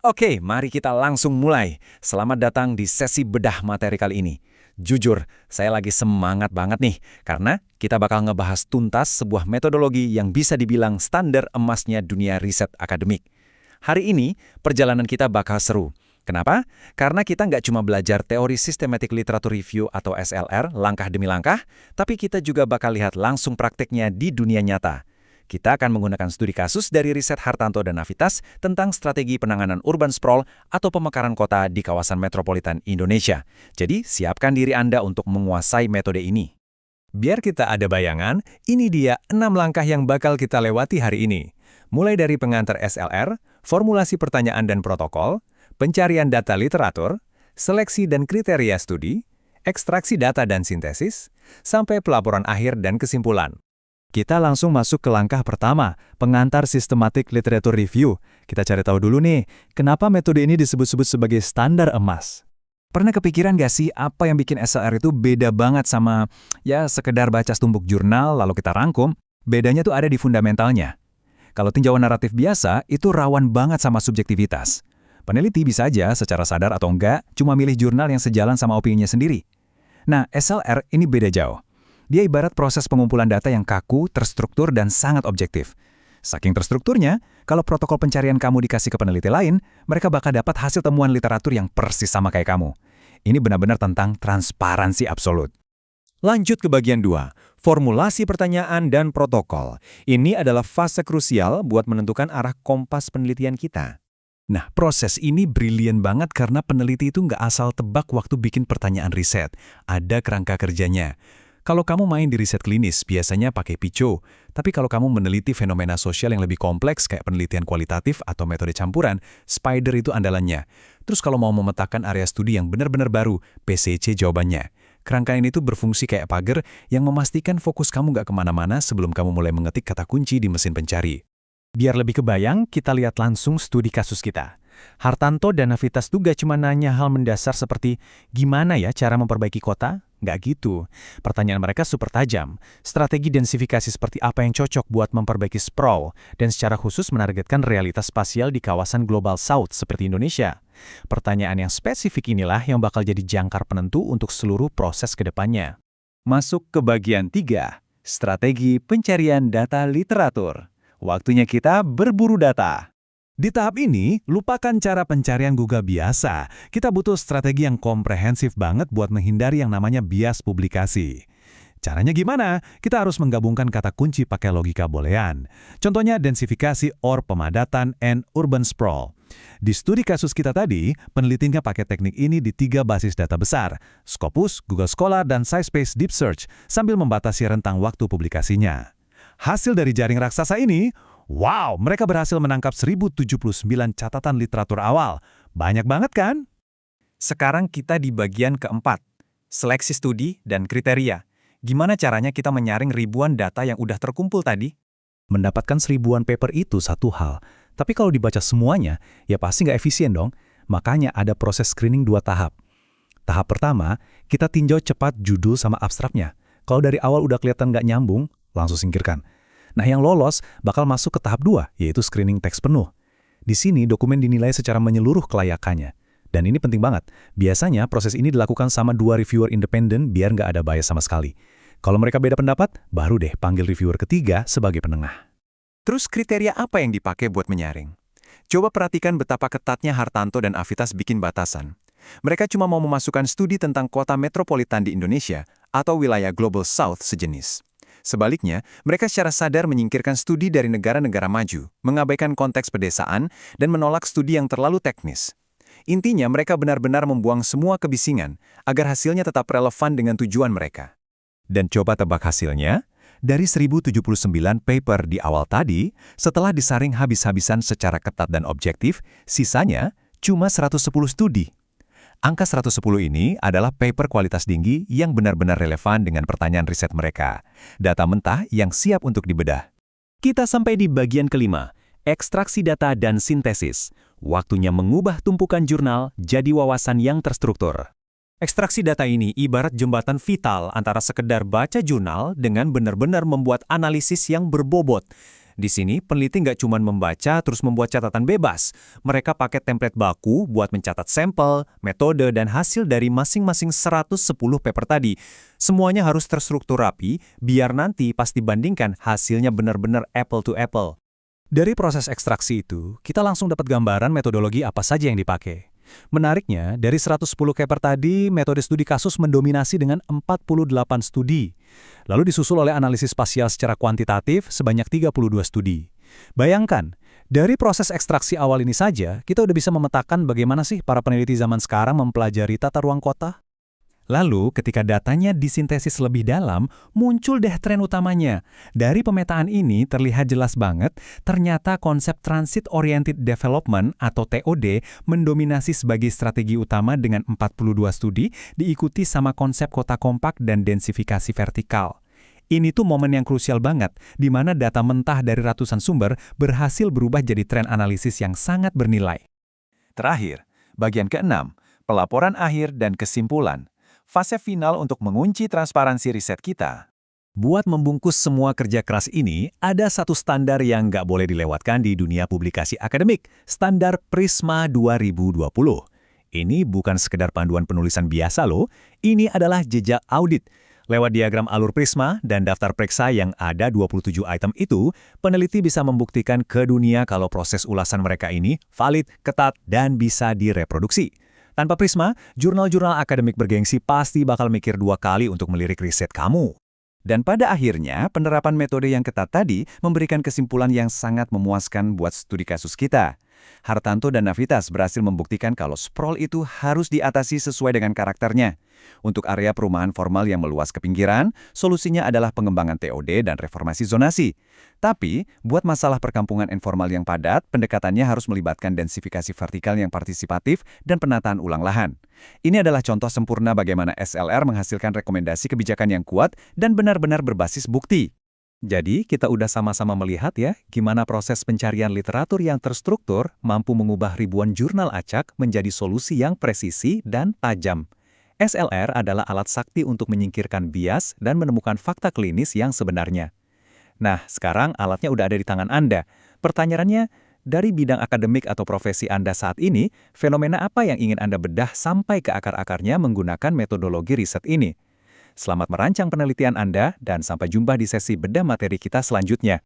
Oke, mari kita langsung mulai. Selamat datang di sesi bedah materi kali ini. Jujur, saya lagi semangat banget nih, karena kita bakal ngebahas tuntas sebuah metodologi yang bisa dibilang standar emasnya dunia riset akademik. Hari ini, perjalanan kita bakal seru. Kenapa? Karena kita nggak cuma belajar teori Systematic Literature Review atau SLR langkah demi langkah, tapi kita juga bakal lihat langsung prakteknya di dunia nyata. Kita akan menggunakan studi kasus dari riset Hartanto dan Navitas tentang strategi penanganan urban sprawl atau pemekaran kota di kawasan metropolitan Indonesia. Jadi, siapkan diri Anda untuk menguasai metode ini. Biar kita ada bayangan, ini dia 6 langkah yang bakal kita lewati hari ini. Mulai dari pengantar SLR, formulasi pertanyaan dan protokol, pencarian data literatur, seleksi dan kriteria studi, ekstraksi data dan sintesis, sampai pelaporan akhir dan kesimpulan. Kita langsung masuk ke langkah pertama, pengantar Systematic Literature Review. Kita cari tahu dulu nih, kenapa metode ini disebut-sebut sebagai standar emas. Pernah kepikiran gak sih apa yang bikin SLR itu beda banget sama, sekedar baca setumpuk jurnal lalu kita rangkum? Bedanya tuh ada di fundamentalnya. Kalau tinjauan naratif biasa, itu rawan banget sama subjektivitas. Peneliti bisa aja secara sadar atau enggak, cuma milih jurnal yang sejalan sama opininya sendiri. Nah, SLR ini beda jauh. Dia ibarat proses pengumpulan data yang kaku, terstruktur, dan sangat objektif. Saking terstrukturnya, kalau protokol pencarian kamu dikasih ke peneliti lain, mereka bakal dapat hasil temuan literatur yang persis sama kayak kamu. Ini benar-benar tentang transparansi absolut. Lanjut ke bagian 2, formulasi pertanyaan dan protokol. Ini adalah fase krusial buat menentukan arah kompas penelitian kita. Nah, proses ini brilian banget karena peneliti itu nggak asal tebak waktu bikin pertanyaan riset. Ada kerangka kerjanya. Kalau kamu main di riset klinis, biasanya pakai PICO. Tapi kalau kamu meneliti fenomena sosial yang lebih kompleks kayak penelitian kualitatif atau metode campuran, SPIDER itu andalannya. Terus kalau mau memetakan area studi yang benar-benar baru, PCC jawabannya. Kerangka ini tuh berfungsi kayak pagar yang memastikan fokus kamu nggak kemana-mana sebelum kamu mulai mengetik kata kunci di mesin pencari. Biar lebih kebayang, kita lihat langsung studi kasus kita. Hartanto dan Navitas tuh gak cuma nanya hal mendasar seperti gimana ya cara memperbaiki kota? Nggak gitu. Pertanyaan mereka super tajam. Strategi densifikasi seperti apa yang cocok buat memperbaiki sprawl, dan secara khusus menargetkan realitas spasial di kawasan Global South seperti Indonesia. Pertanyaan yang spesifik inilah yang bakal jadi jangkar penentu untuk seluruh proses ke depannya. Masuk ke bagian 3, strategi pencarian data literatur. Waktunya kita berburu data. Di tahap ini, lupakan cara pencarian Google biasa. Kita butuh strategi yang komprehensif banget buat menghindari yang namanya bias publikasi. Caranya gimana? Kita harus menggabungkan kata kunci pakai logika boolean. Contohnya densifikasi or pemadatan and urban sprawl. Di studi kasus kita tadi, penelitinya pakai teknik ini di 3 basis data besar, Scopus, Google Scholar, dan SciSpace Deep Search, sambil membatasi rentang waktu publikasinya. Hasil dari jaring raksasa ini, wow, mereka berhasil menangkap 1079 catatan literatur awal. Banyak banget kan? Sekarang kita di bagian keempat, seleksi studi dan kriteria. Gimana caranya kita menyaring ribuan data yang udah terkumpul tadi? Mendapatkan 1000-an paper itu satu hal, tapi kalau dibaca semuanya, ya pasti nggak efisien dong. Makanya ada proses screening 2 tahap. Tahap pertama, kita tinjau cepat judul sama abstraknya. Kalau dari awal udah kelihatan nggak nyambung, langsung singkirkan. Nah, yang lolos bakal masuk ke tahap 2, yaitu screening teks penuh. Di sini dokumen dinilai secara menyeluruh kelayakannya. Dan ini penting banget. Biasanya proses ini dilakukan sama 2 reviewer independen biar nggak ada bias sama sekali. Kalau mereka beda pendapat, baru deh panggil reviewer ketiga sebagai penengah. Terus kriteria apa yang dipakai buat menyaring? Coba perhatikan betapa ketatnya Hartanto dan Navitas bikin batasan. Mereka cuma mau memasukkan studi tentang kota metropolitan di Indonesia atau wilayah Global South sejenis. Sebaliknya, mereka secara sadar menyingkirkan studi dari negara-negara maju, mengabaikan konteks pedesaan, dan menolak studi yang terlalu teknis. Intinya, mereka benar-benar membuang semua kebisingan agar hasilnya tetap relevan dengan tujuan mereka. Dan coba tebak hasilnya, dari 1079 paper di awal tadi, setelah disaring habis-habisan secara ketat dan objektif, sisanya cuma 110 studi. Angka 110 ini adalah paper kualitas tinggi yang benar-benar relevan dengan pertanyaan riset mereka. Data mentah yang siap untuk dibedah. Kita sampai di bagian kelima, ekstraksi data dan sintesis. Waktunya mengubah tumpukan jurnal jadi wawasan yang terstruktur. Ekstraksi data ini ibarat jembatan vital antara sekedar baca jurnal dengan benar-benar membuat analisis yang berbobot. Di sini, peneliti nggak cuma membaca terus membuat catatan bebas. Mereka pakai template baku buat mencatat sampel, metode, dan hasil dari masing-masing 110 paper tadi. Semuanya harus terstruktur rapi, biar nanti pas dibandingkan hasilnya benar-benar apple to apple. Dari proses ekstraksi itu, kita langsung dapat gambaran metodologi apa saja yang dipakai. Menariknya, dari 110 paper tadi, metode studi kasus mendominasi dengan 48 studi. Lalu disusul oleh analisis spasial secara kuantitatif sebanyak 32 studi. Bayangkan, dari proses ekstraksi awal ini saja, kita udah bisa memetakan bagaimana sih para peneliti zaman sekarang mempelajari tata ruang kota. Lalu, ketika datanya disintesis lebih dalam, muncul deh tren utamanya. Dari pemetaan ini terlihat jelas banget, ternyata konsep Transit Oriented Development atau TOD mendominasi sebagai strategi utama dengan 42 studi, diikuti sama konsep kota kompak dan densifikasi vertikal. Ini tuh momen yang krusial banget, di mana data mentah dari ratusan sumber berhasil berubah jadi tren analisis yang sangat bernilai. Terakhir, bagian ke-6, pelaporan akhir dan kesimpulan. Fase final untuk mengunci transparansi riset kita. Buat membungkus semua kerja keras ini, ada satu standar yang nggak boleh dilewatkan di dunia publikasi akademik, standar Prisma 2020. Ini bukan sekedar panduan penulisan biasa loh, ini adalah jejak audit. Lewat diagram alur Prisma dan daftar periksa yang ada 27 item itu, peneliti bisa membuktikan ke dunia kalau proses ulasan mereka ini valid, ketat, dan bisa direproduksi. Tanpa Prisma, jurnal-jurnal akademik bergengsi pasti bakal mikir 2 kali untuk melirik riset kamu. Dan pada akhirnya, penerapan metode yang ketat tadi memberikan kesimpulan yang sangat memuaskan buat studi kasus kita. Hartanto dan Navitas berhasil membuktikan kalau sprawl itu harus diatasi sesuai dengan karakternya. Untuk area perumahan formal yang meluas ke pinggiran, solusinya adalah pengembangan TOD dan reformasi zonasi. Tapi, buat masalah perkampungan informal yang padat, pendekatannya harus melibatkan densifikasi vertikal yang partisipatif dan penataan ulang lahan. Ini adalah contoh sempurna bagaimana SLR menghasilkan rekomendasi kebijakan yang kuat dan benar-benar berbasis bukti. Jadi, kita udah sama-sama melihat ya, gimana proses pencarian literatur yang terstruktur mampu mengubah ribuan jurnal acak menjadi solusi yang presisi dan tajam. SLR adalah alat sakti untuk menyingkirkan bias dan menemukan fakta klinis yang sebenarnya. Nah, sekarang alatnya udah ada di tangan Anda. Pertanyaannya, dari bidang akademik atau profesi Anda saat ini, fenomena apa yang ingin Anda bedah sampai ke akar-akarnya menggunakan metodologi riset ini? Selamat merancang penelitian Anda dan sampai jumpa di sesi bedah materi kita selanjutnya.